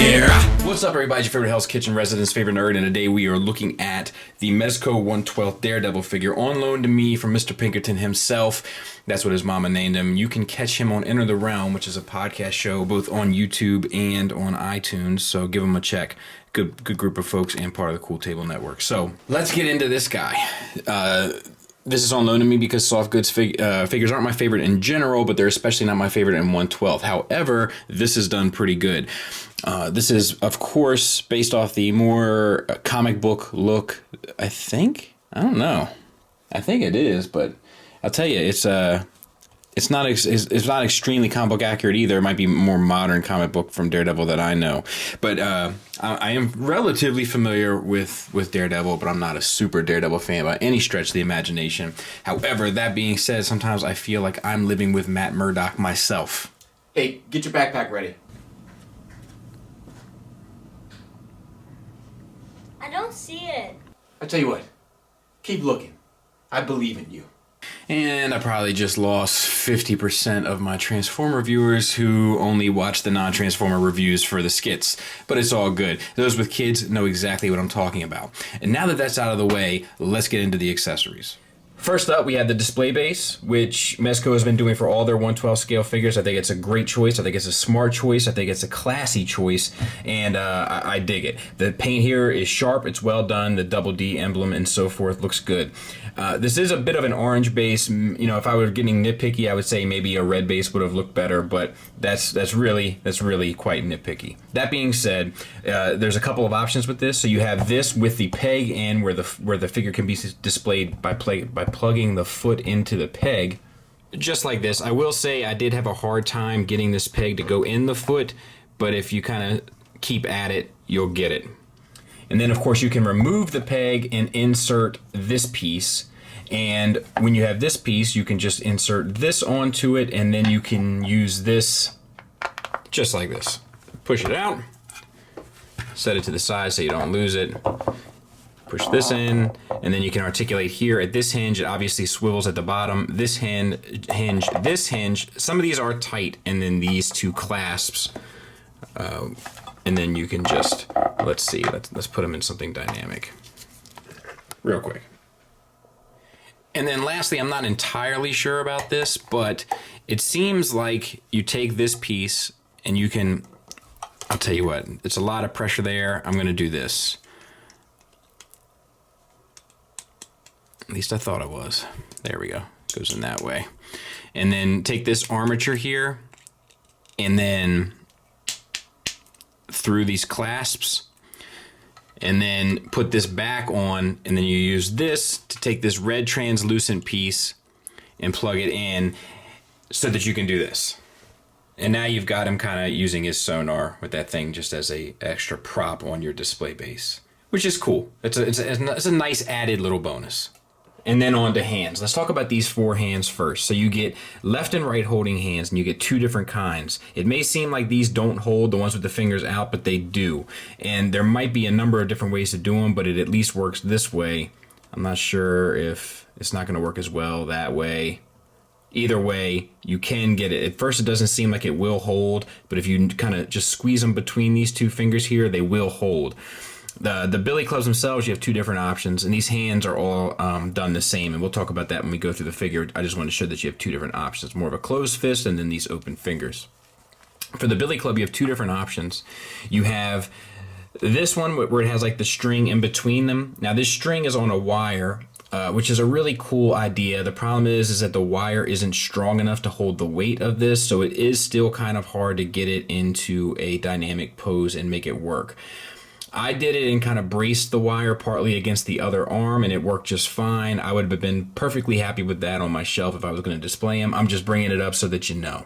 here. What's up, everybody? It's your favorite Hell's Kitchen resident's favorite nerd, and today we are looking at the Mezco 1/12 Daredevil figure on loan to me from Mr. Pinkerton himself. That's what his mama named him. You can catch him on Enter the Realm, which is a podcast show both on YouTube and on iTunes, so give him a check. Good group of folks and part of the Cool Table Network. So let's get into this guy. This is on loan to me because soft goods figures aren't my favorite in general, but they're especially not my favorite in 1/12. However, this is done pretty good. This is, of course, based off the more comic book look, I think? I don't know. I think it is, but I'll tell you, it's not extremely comic book accurate either. It might be more modern comic book from Daredevil that I know. But I am relatively familiar with Daredevil, but I'm not a super Daredevil fan by any stretch of the imagination. However, that being said, sometimes I feel like I'm living with Matt Murdock myself. Hey, get your backpack ready. I don't see it. I tell you what, keep looking. I believe in you. And I probably just lost 50% of my Transformer viewers who only watch the non-Transformer reviews for the skits. But it's all good. Those with kids know exactly what I'm talking about. And now that that's out of the way, let's get into the accessories. First up, we have the display base, which Mezco has been doing for all their 1/12 scale figures. I think it's a great choice. I think it's a smart choice. I think it's a classy choice, and I dig it. The paint here is sharp. It's well done. The double D emblem and so forth looks good. This is a bit of an orange base. You know, if I were getting nitpicky, I would say maybe a red base would have looked better, but that's really quite nitpicky. That being said, there's a couple of options with this. So you have this with the peg and where the figure can be displayed by plugging the foot into the peg, just like this. I will say I did have a hard time getting this peg to go in the foot, but if you kind of keep at it, you'll get it. And then, of course, you can remove the peg and insert this piece. And when you have this piece, you can just insert this onto it, and then you can use this just like this. Push it out, set it to the side so you don't lose it. Push this in, and then you can articulate here at this hinge. It obviously swivels at the bottom. This hinge, this hinge. Some of these are tight, and then these two clasps. And then you can just, let's see, let's put them in something dynamic real quick. And then lastly, I'm not entirely sure about this, but it seems like you take this piece and you can, I'll tell you what, it's a lot of pressure there. I'm going to do this. At least I thought it was. There we go. Goes in that way. And then take this armature here and then through these clasps, and then put this back on, and then you use this to take this red translucent piece and plug it in so that you can do this. And now you've got him kind of using his sonar with that thing just as a extra prop on your display base, which is cool. It's a nice added little bonus. And then on to hands. Let's talk about these four hands first. So you get left and right holding hands, and you get two different kinds. It may seem like these don't hold, the ones with the fingers out, but they do. And there might be a number of different ways to do them, but it at least works this way. I'm not sure if it's not going to work as well that way. Either way, you can get it. At first, it doesn't seem like it will hold, but if you kind of just squeeze them between these two fingers here, they will hold. The billy clubs themselves, you have two different options, and these hands are all done the same, and we'll talk about that when we go through the figure. I just want to show that you have two different options, more of a closed fist and then these open fingers. For the billy club, you have two different options. You have this one where it has like the string in between them. Now this string is on a wire, which is a really cool idea. The problem is that the wire isn't strong enough to hold the weight of this, so it is still kind of hard to get it into a dynamic pose and make it work. I did it and kind of braced the wire partly against the other arm, and it worked just fine. I would have been perfectly happy with that on my shelf if I was going to display them. I'm just bringing it up so that you know.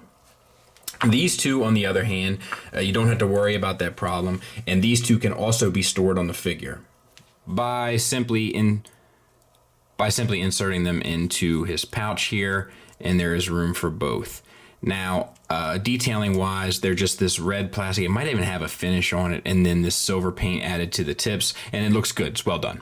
These two, on the other hand, you don't have to worry about that problem, and these two can also be stored on the figure by simply inserting them into his pouch here, and there is room for both. Now, detailing wise, they're just this red plastic. It might even have a finish on it, and then this silver paint added to the tips, and it looks good. It's well done.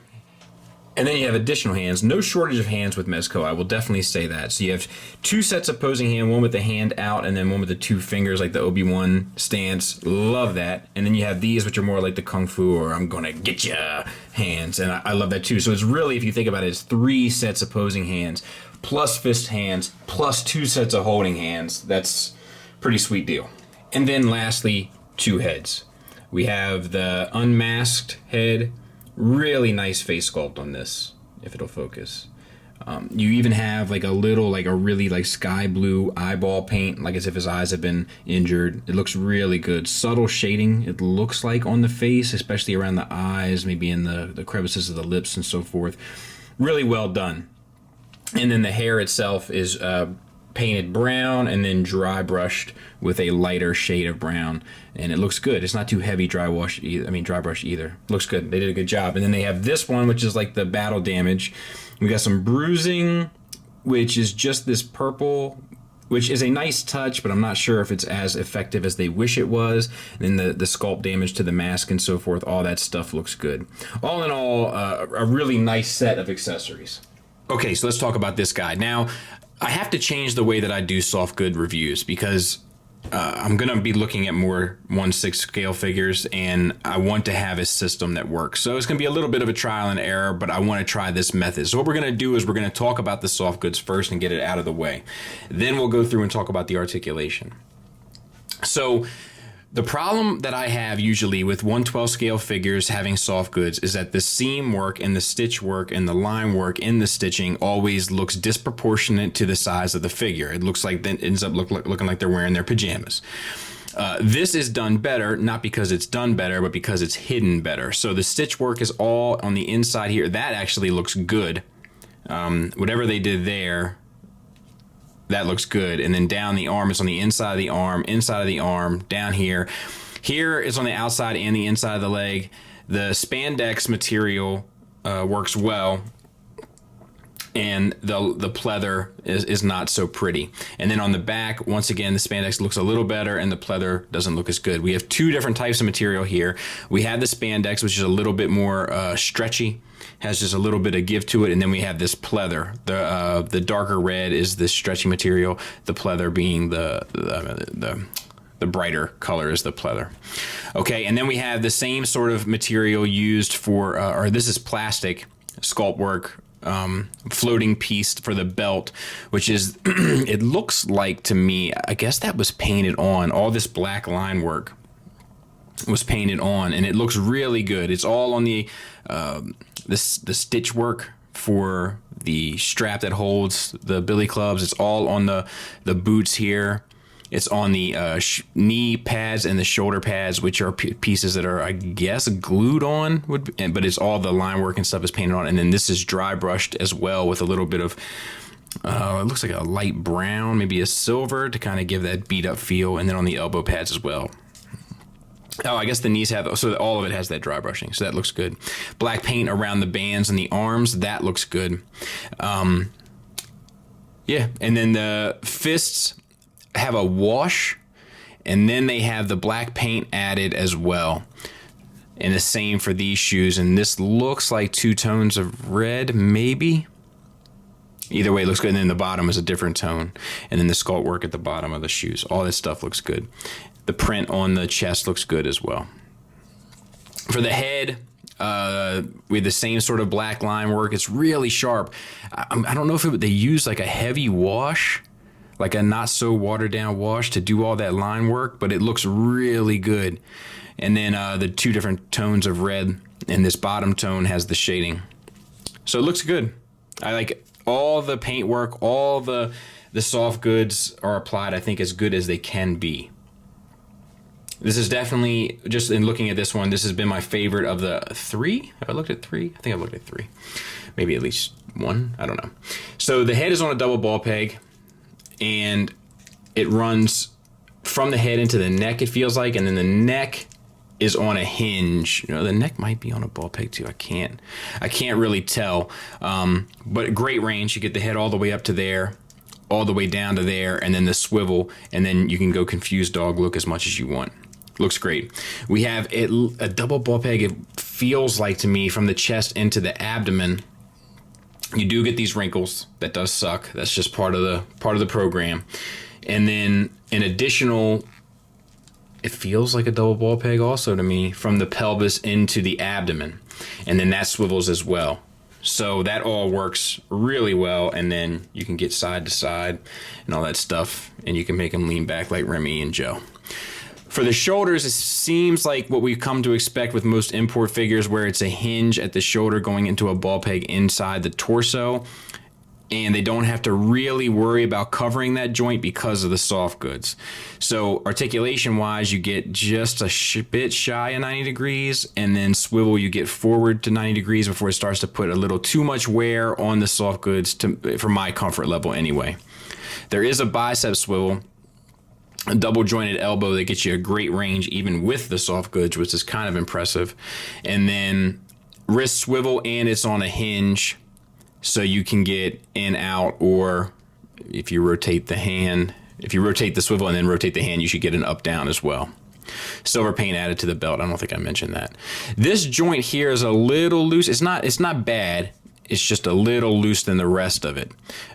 And then you have additional hands. No shortage of hands with Mezco, I will definitely say that. So you have 2 sets of posing hand, one with the hand out and then one with the 2 fingers like the Obi-Wan stance. Love that. And then you have these, which are more like the Kung Fu or I'm gonna get ya hands. And I love that too. So it's really, if you think about it, it's 3 sets of posing hands, plus fist hands, plus 2 sets of holding hands. That's a pretty sweet deal. And then lastly, 2 heads. We have the unmasked head. Really nice face sculpt on this, if it'll focus. You even have like a really like sky blue eyeball paint, like as if his eyes have been injured. It looks really good. Subtle shading, it looks like on the face, especially around the eyes, maybe in the crevices of the lips and so forth. Really well done. And then the hair itself is painted brown and then dry brushed with a lighter shade of brown, and it looks good. It's not too heavy dry brush either. Looks good. They did a good job. And then they have this one, which is like the battle damage. We got some bruising, which is just this purple, which is a nice touch, but I'm not sure if it's as effective as they wish it was. And then the sculpt damage to the mask and so forth, all that stuff looks good. All in all, a really nice set of accessories. Okay, so let's talk about this guy. Now, I have to change the way that I do soft good reviews because I'm going to be looking at more 1/6 scale figures, and I want to have a system that works. So it's going to be a little bit of a trial and error, but I want to try this method. So what we're going to do is we're going to talk about the soft goods first and get it out of the way. Then we'll go through and talk about the articulation. So the problem that I have usually with 1/12 scale figures having soft goods is that the seam work and the stitch work and the line work in the stitching always looks disproportionate to the size of the figure. It looks like it ends up looking like they're wearing their pajamas. This is done better, not because it's done better, but because it's hidden better. So the stitch work is all on the inside here. That actually looks good. Whatever they did there, that looks good. And then down the arm, it's on the inside of the arm, down here. Here is on the outside and the inside of the leg. The spandex material works well, and the pleather is not so pretty. And then on the back, once again, the spandex looks a little better and the pleather doesn't look as good. We have 2 different types of material here. We have the spandex, which is a little bit more stretchy, has just a little bit of give to it, and then we have this pleather. The darker red is the stretchy material, the pleather being the brighter color is the pleather. Okay, and then we have the same sort of material used for, or this is plastic sculpt work, floating piece for the belt, which is, it looks like to me, I guess that was painted on. All this black line work was painted on, and it looks really good. It's all on the stitch work for the strap that holds the billy clubs. It's all on the boots here. It's on the knee pads and the shoulder pads, which are pieces that are, I guess, glued on. But it's all the line work and stuff is painted on. And then this is dry brushed as well with a little bit of, it looks like a light brown, maybe a silver to kind of give that beat up feel. And then on the elbow pads as well. Oh, I guess the knees have, so all of it has that dry brushing, so that looks good. Black paint around the bands and the arms, that looks good. Yeah, and then the fists have a wash, and then they have the black paint added as well. And the same for these shoes, and this looks like 2 tones of red, maybe? Either way, it looks good, and then the bottom is a different tone. And then the sculpt work at the bottom of the shoes. All this stuff looks good. The print on the chest looks good as well. For the head, we have the same sort of black line work. It's really sharp. I don't know if they use like a heavy wash, like a not so watered down wash to do all that line work, but it looks really good. And then the 2 different tones of red, and this bottom tone has the shading. So it looks good. I like all the paint work, all the soft goods are applied, I think, as good as they can be. This is definitely, just in looking at this one, this has been my favorite of the 3. Have I looked at 3? I think I've looked at 3. Maybe at least 1. I don't know. So the head is on a double ball peg, and it runs from the head into the neck, it feels like, and then the neck is on a hinge. You know, the neck might be on a ball peg too. I can't really tell. But great range. You get the head all the way up to there, all the way down to there, and then the swivel, and then you can go confused dog look as much as you want. Looks great. We have a double ball peg. It feels like to me from the chest into the abdomen. You do get these wrinkles. That does suck. That's just part of the program. And then an additional, it feels like a double ball peg also to me, from the pelvis into the abdomen. And then that swivels as well. So that all works really well. And then you can get side to side and all that stuff. And you can make them lean back like Remy and Joe. For the shoulders, it seems like what we've come to expect with most import figures, where it's a hinge at the shoulder going into a ball peg inside the torso. And they don't have to really worry about covering that joint because of the soft goods. So articulation-wise, you get just a bit shy of 90 degrees, and then swivel, you get forward to 90 degrees before it starts to put a little too much wear on the soft goods, for my comfort level anyway. There is a bicep swivel, a double jointed elbow that gets you a great range even with the soft goods, which is kind of impressive. And then wrist swivel, and it's on a hinge, so you can get in, out, or if you rotate the hand, if you rotate the swivel and then rotate the hand, you should get an up down as well. Silver paint added to the belt. I don't think I mentioned that. This joint here is a little loose. It's not bad. It's just a little loose than the rest of it.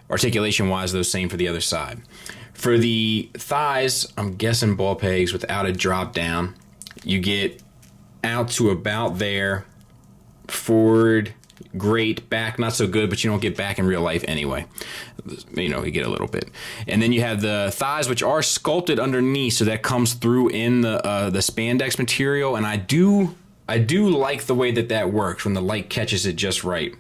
Articulation wise, though, same for the other side. For the thighs, I'm guessing ball pegs without a drop down. You get out to about there. Forward, great. Back, not so good, but you don't get back in real life anyway. You know, you get a little bit. And then you have the thighs, which are sculpted underneath, so that comes through in the spandex material. And I do like the way that works when the light catches it just right.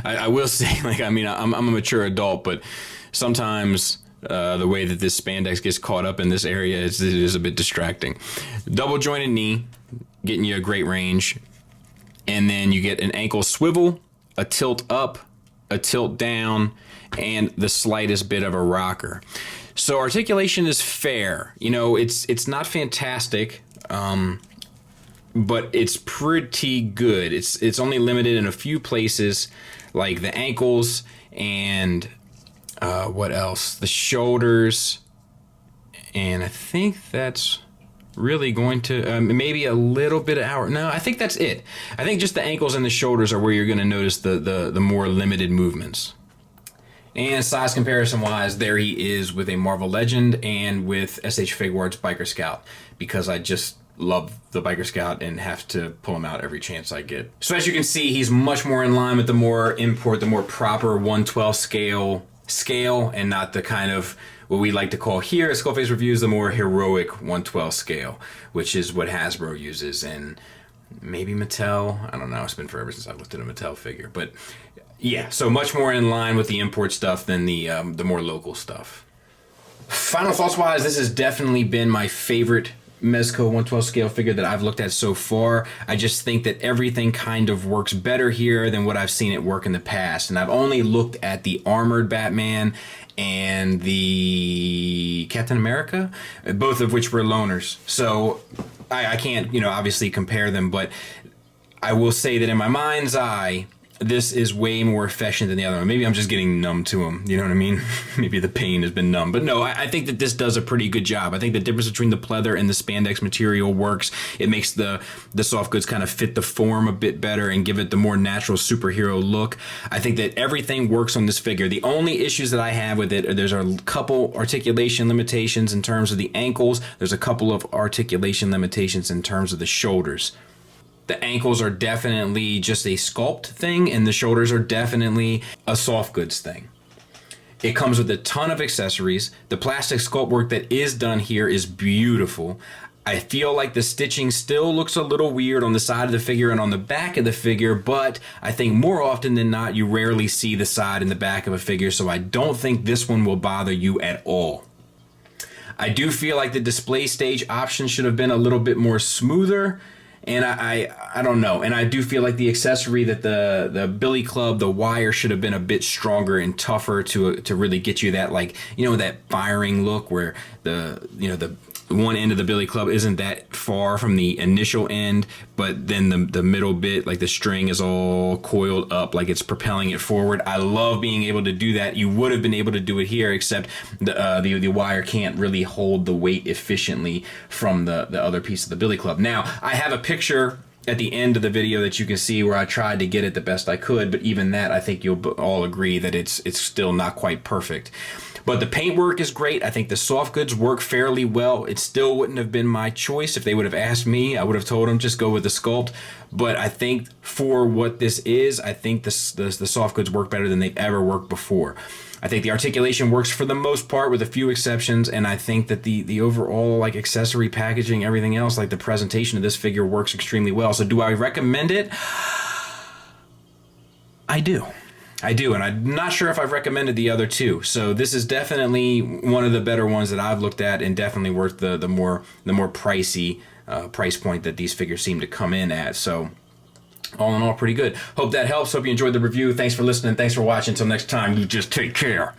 I will say, like, I mean, I'm a mature adult, but sometimes the way that this spandex gets caught up in this area is a bit distracting. Double jointed knee, getting you a great range. And then you get an ankle swivel, a tilt up, a tilt down, and the slightest bit of a rocker. So articulation is fair. You know, it's not fantastic, but it's pretty good. It's only limited in a few places, like the ankles and what else? The shoulders, and I think that's really going to maybe a little bit of hour. No, I think that's it. I think just the ankles and the shoulders are where you're going to notice the more limited movements. And size comparison wise, there he is with a Marvel Legend and with SH Figuarts Biker Scout, because I just love the Biker Scout and have to pull him out every chance I get. So as you can see, he's much more in line with the more proper 1/12 scale, and not the kind of what we like to call here at Skullface Reviews the more heroic 1/12 scale, which is what Hasbro uses, and maybe Mattel. I don't know. It's been forever since I've looked at a Mattel figure, but yeah. So much more in line with the import stuff than the more local stuff. Final thoughts wise, this has definitely been my favorite Mezco 1/12 scale figure that I've looked at so far. I just think that everything kind of works better here than what I've seen it work in the past. And I've only looked at the armored Batman and the Captain America, both of which were loners. So I can't, obviously compare them, but I will say that in my mind's eye, this is way more efficient than the other one. Maybe I'm just getting numb to them. You know what I mean? Maybe the pain has been numb. But no, I think that this does a pretty good job. I think the difference between the pleather and the spandex material works. It makes the soft goods kind of fit the form a bit better and give it the more natural superhero look. I think that everything works on this figure. The only issues that I have with it, there's a couple articulation limitations in terms of the ankles. There's a couple of articulation limitations in terms of the shoulders. The ankles are definitely just a sculpt thing, and the shoulders are definitely a soft goods thing. It comes with a ton of accessories. The plastic sculpt work that is done here is beautiful. I feel like the stitching still looks a little weird on the side of the figure and on the back of the figure, but I think more often than not, you rarely see the side and the back of a figure, so I don't think this one will bother you at all. I do feel like the display stage option should have been a little bit more smoother. And I don't know. And I do feel like the accessory that the Billy Club, the wire, should have been a bit stronger and tougher to really get you that, that firing look where the one end of the Billy Club isn't that far from the initial end, but then the middle bit, like the string, is all coiled up like it's propelling it forward. I love being able to do that. You would have been able to do it here, except the wire can't really hold the weight efficiently from the other piece of the Billy Club. Now, I have a picture at the end of the video that you can see where I tried to get it the best I could, but even that, I think you'll all agree that it's still not quite perfect. But the paintwork is great. I think the soft goods work fairly well. It still wouldn't have been my choice. If they would have asked me, I would have told them just go with the sculpt. But I think for what this is, I think the soft goods work better than they've ever worked before. I think the articulation works for the most part with a few exceptions, and I think that the overall like accessory packaging, everything else, like the presentation of this figure works extremely well. So do I recommend it? I do, and I'm not sure if I've recommended the other two. So this is definitely one of the better ones that I've looked at, and definitely worth the more pricey price point that these figures seem to come in at. So all in all, pretty good. Hope that helps. Hope you enjoyed the review. Thanks for listening. Thanks for watching. Until next time, you just take care.